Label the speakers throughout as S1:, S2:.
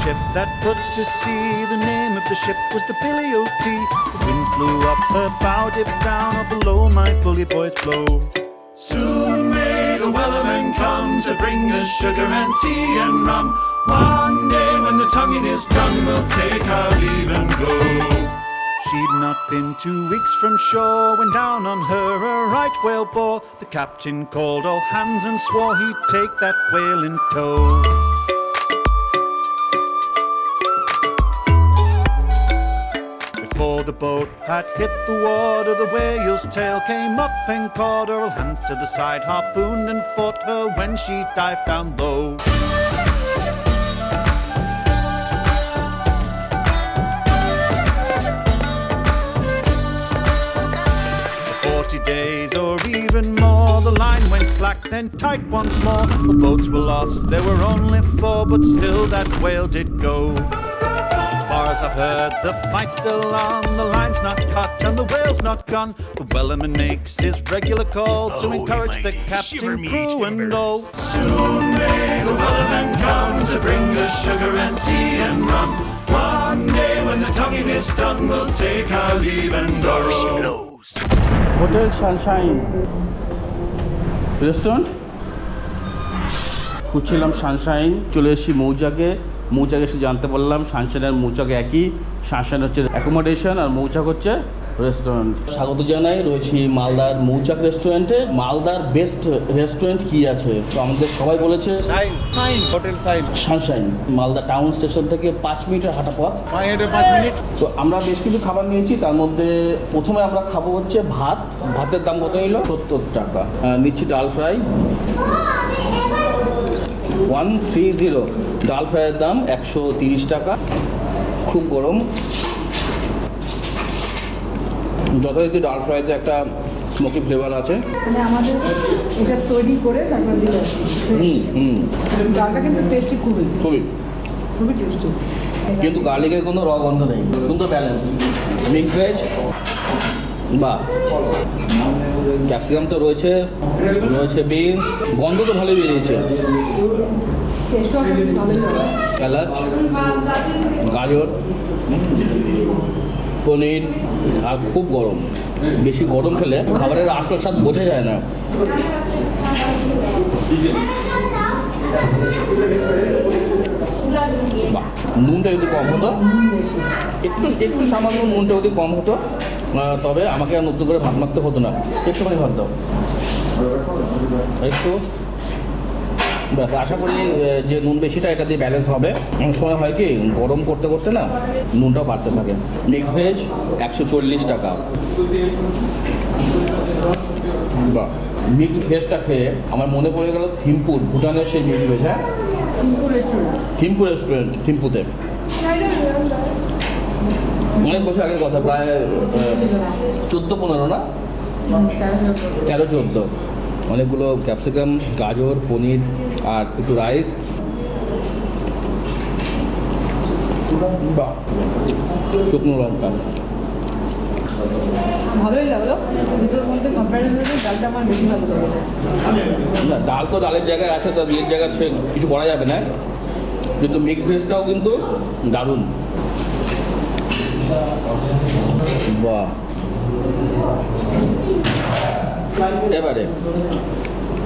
S1: ship that put to sea. The name of the ship was the Billy O.T. The winds blew up her bow, dipped down, or below my bully boys blow. Soon may the Wellerman come to bring us sugar and tea and rum. One day when the tonguing is done, we'll take our leave and go. She'd not been 2 weeks from shore when down on her a right whale bore. The captain called all hands and swore he'd take that whale in tow. Before the boat had hit the water, the whale's tail came up and caught her. All hands to the side harpooned and fought her when she dived down low. 40 days or even more, the line went slack, then tight once more. The boats were lost, there were only 4, but still that whale did go. As far as I've heard, the fight's still on. The line's not cut and the whale's not gone. The Wellerman makes his regular call to encourage the captain, crew and all. Soon may the Wellerman come to bring us sugar and tea and rum. One day when the tonguing is done, we'll take our leave and go.
S2: Hotel Sunshine restaurant খুঁজছিলাম Sunshine, চলে এসেছি মৌচাকে এসে জানতে পারলাম সানশাইনের মৌচাক একই। Sunshine হচ্ছে অ্যাকোমোডেশন আর মৌচাক হচ্ছে রেস্টুরেন্ট। স্বাগত জানাই, রয়েছি মালদার মৌচাক রেস্টুরেন্টে। মালদার বেস্ট রেস্টুরেন্ট কি আছে তো আমাদের সবাই বলেছে
S3: hotel
S2: Sunshine. Malda town station থেকে 5 মিনিটের হাঁটা পথ।
S3: 5 মিনিট।
S2: তো আমরা বেশ কিছু খাবার নিয়েছি, তার মধ্যে প্রথমে আমরা খাবো হচ্ছে ভাতের দাম কত নিল? 70 টাকা। নিচ্ছি ডাল ফ্রাই 130। ডাল ফ্রাইয়ের দাম 130 টাকা। খুব গরম। যথারীতি ডাল ফ্রাইতে একটা স্মোকি ফ্লেভার আছে,
S4: মানে আমাদের এটা তৈরি করে তারপর দিলে ডালটা কিন্তু টেস্টি খুবই টেস্টি,
S2: কিন্তু গার্লিকের কোনো গন্ধ নেই, সুন্দর ব্যালেন্স। মিক্স ভেজ বা ক্যাপসিকাম তো রয়েছে বিনস, গন্ধ তো ভালোই বেরিয়েছে। এলাচ, গাজর, পনির, আর খুব গরম। বেশি গরম খেলে খাবারের আসল স্বাদ বোঝা যায় না। নুনটা যদি কম হতো, একটু সামান্য নুনটা যদি কম হতো, তবে আমাকে আর নতুন করে ভাত মাখতে হতো না। একটুখানি ভাত দাও একটু, ব্যাস। আশা করি যে নুন বেশিটা এটা দিয়ে ব্যালেন্স হবে। অনেক সময় হয় কি গরম করতে করতে না নুনটাও বাড়তে থাকে। মিক্স ভেজ 140 টাকা। বাহ, মিক্স ভেজটা খেয়ে আমার মনে পড়ে গেল থিম্পুর, ভুটানের সেই মিক্স ভেজ। হ্যাঁ, থিম্পু রেস্টুরেন্ট, থিম্পুতে। অনেক বছর আগের কথা, প্রায় 14-15 না, 13-14। অনেকগুলো ক্যাপসিকাম, গাজর, পনির আর একটু রাইস। বাহ, শুকনো লঙ্কা।
S4: ভালোই লাগলো। দুটোর মধ্যে কম্প্যারিজনে ডালটা আমার বেশি ভালো লেগেছে।
S2: না, ডাল তো ডালের জায়গায় আছে, তার বিয়ের জায়গায় সে কিছু করা যাবে না, কিন্তু মিক্স ভেজটাও কিন্তু দারুণ। বাহ, এবারে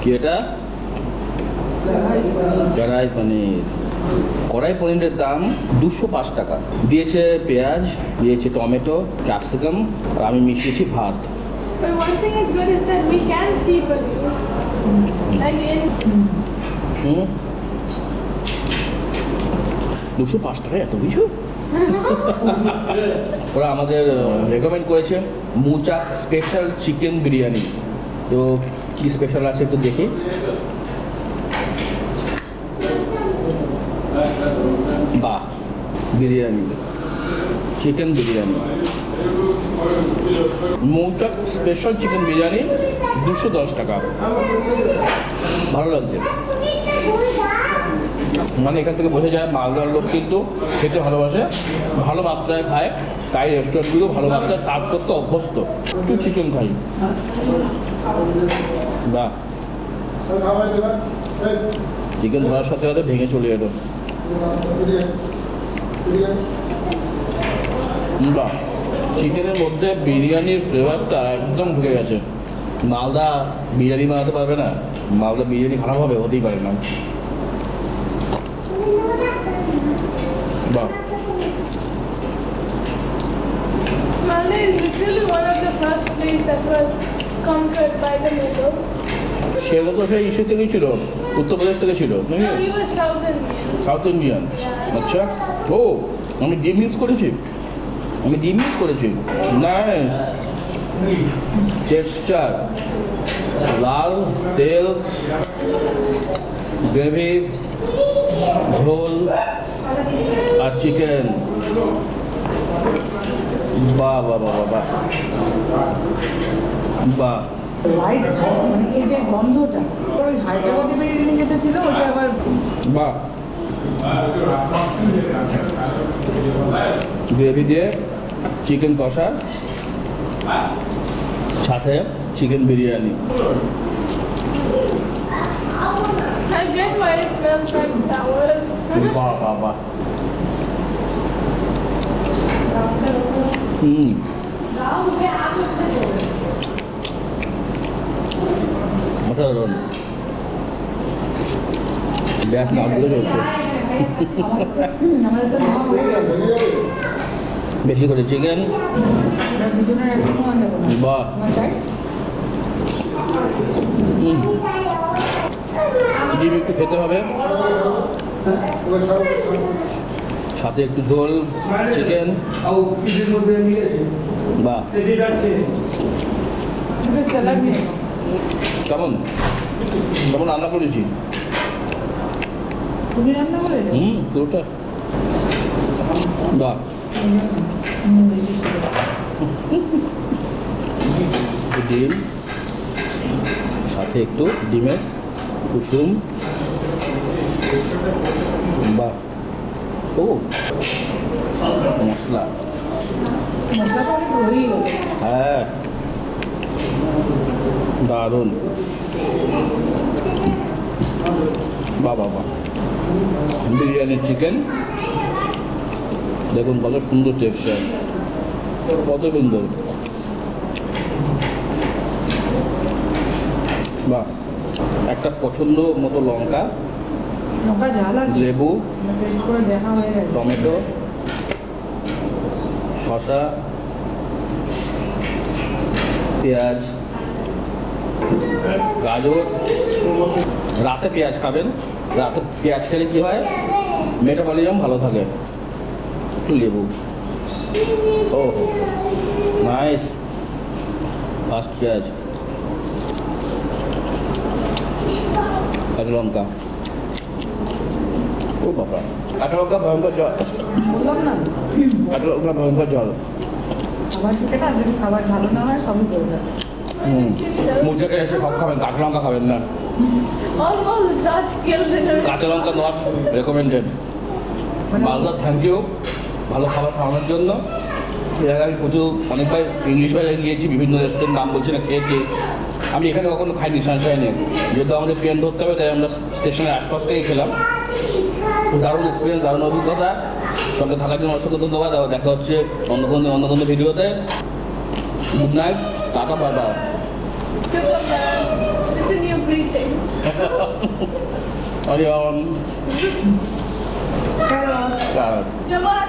S2: কি এটা? কড়াই পনিরের দাম 205 টাকা। দিয়েছে পেঁয়াজ, দিয়েছে টমেটো, ক্যাপসিকাম, আর আমি মিশিয়েছি ভাত।
S5: But one thing is good is that we can see paneer. Like in
S2: 205 টাকায় এত কিছু? ওরা আমাদের রেকমেন্ড করেছে মৌচাক স্পেশাল চিকেন বিরিয়ানি। তো কি স্পেশাল আছে একটু দেখি। বাহ, বিরিয়ানি, চিকেন বিরিয়ানি, মৌচাক স্পেশাল চিকেন বিরিয়ানি 210 টাকা। ভালো লাগছে। মানে এখান থেকে বোঝা যায় মালদার লোক কিন্তু খেতে ভালোবাসে, ভালো মাত্রায় খায়, তাই রেস্টুরেন্টগুলো ভালো মাত্রায় সার্ভ করতে অভ্যস্ত। একটু চিকেন খাই। বাহ, চিকেন ধরার সাথে সাথে ভেঙে চলে এলো। বাহ, চিকেনের মধ্যে বিরিয়ানির ফ্লেভারটা একদম ঢুকে গেছে। মালদা বিরিয়ানি বানাতে পারবে না, মালদা বিরিয়ানি খারাপ হবে, হতেই পারে না। বাহ,
S5: Malda is literally one of the first places that was conquered by the Mughals.
S2: সেগুলো তো সেই ইস্যু থেকেই ছিল, উত্তরপ্রদেশ থেকে ছিল নাকি?
S5: No, he was South Indian.
S2: South Indian. আচ্ছা, ও আমি ডিম ইউজ করেছি, নাইস টেক্সচার, লাল তেল, গ্রেভি, ঝোল আর চিকেন। বাহ বাহ বাহ বাহ বাহ।
S4: লাইট মানে এই যে গন্ধটা ওই হায়দ্রাবাদি বিরিয়ানি যেটা ছিল ওটা আবার
S2: বাহ, গ্রেভি দিয়ে চিকেন কষা, সাথে chicken biryani.
S5: I get why it smells like towers.
S2: বাহ বাহ বাহ। হুম, অসাধারণ। গ্যাস না করে চলছে,
S4: আমাদের তো নেওয়া হয়ে গেছে
S2: বেশি করে চিকেন।
S4: আমরা দুজনের একদম নেওয়া নেবো না
S2: বাহ,
S4: আমার চাই
S2: ডিম একটু খেতে হবে, সাথে একটু ঝোল চিকেন। বাহ,
S4: দুটো স্যালাড নিয়ে নেবো।
S2: কেমন কেমন রান্না করেছি?
S4: তুমি রান্না করে
S2: পুরোটা। বাহ, ডিম, সাথে একটু ডিমের কুসুম। বাহ, ও মশলা,
S4: মশলা তো অনেক রয়েই গেল
S2: হ্যাঁ দারুণ। বাহ বাহ বাহ, বিরিয়ানির চিকেন দেখুন কত সুন্দর টেক্সচার, কত সুন্দর। বাহ, একটা পছন্দ মতো লঙ্কা,
S4: লঙ্কা ঝাল আছে
S2: লেবু,
S4: টেস্ট করে দেখা হয়ে গেছে
S2: টমেটো, শসা, পেঁয়াজ, গাজর। রাতে পেঁয়াজ খাবেন, রাতে পেঁয়াজ খেলে কী হয়, মেটাবলিজম ভালো থাকে। একটু লেবু, ও নাইস। ফার্স্ট পেঁয়াজ, কাঁচা লঙ্কা, ও বাবা, কাঁচা লঙ্কা ভয়ঙ্কর জল,
S4: বললাম না
S2: কাঁচা লঙ্কা ভয়ঙ্কর জল।
S4: খাবার থেকে না যদি খাবার ভালো না হয় সবই করে যাবে
S2: মুরগিকে এসে সব খাবেন, কাঁচা লঙ্কা খাবেন না।
S5: Almost got killed in a
S2: kacha lanka not recommended. Malda thank you ভালো খাবার খাওয়ানোর জন্য। এর আগে আমি প্রচুর অনেকবার ইংলিশ বাজারে গিয়েছি, বিভিন্ন রেস্টুরেন্ট নাম বলছি না, খেয়েছি। আমি এখানে কখনো খাইনি সানশাইনে, যেহেতু আমাদের ট্রেন ধরতে হবে তাই আমরা স্টেশনের আশপাশ থেকেই খেলাম। দারুণ এক্সপিরিয়েন্স, দারুণ অভিজ্ঞতা। সঙ্গে থাকার জন্য অসংখ্য ধন্যবাদ। আবার দেখা হচ্ছে অন্য কোনো ভিডিওতে। Good night, tata, bye bye.
S5: This is new greeting.
S2: Adiós.
S4: Hello.
S2: Claro.
S5: Jamal.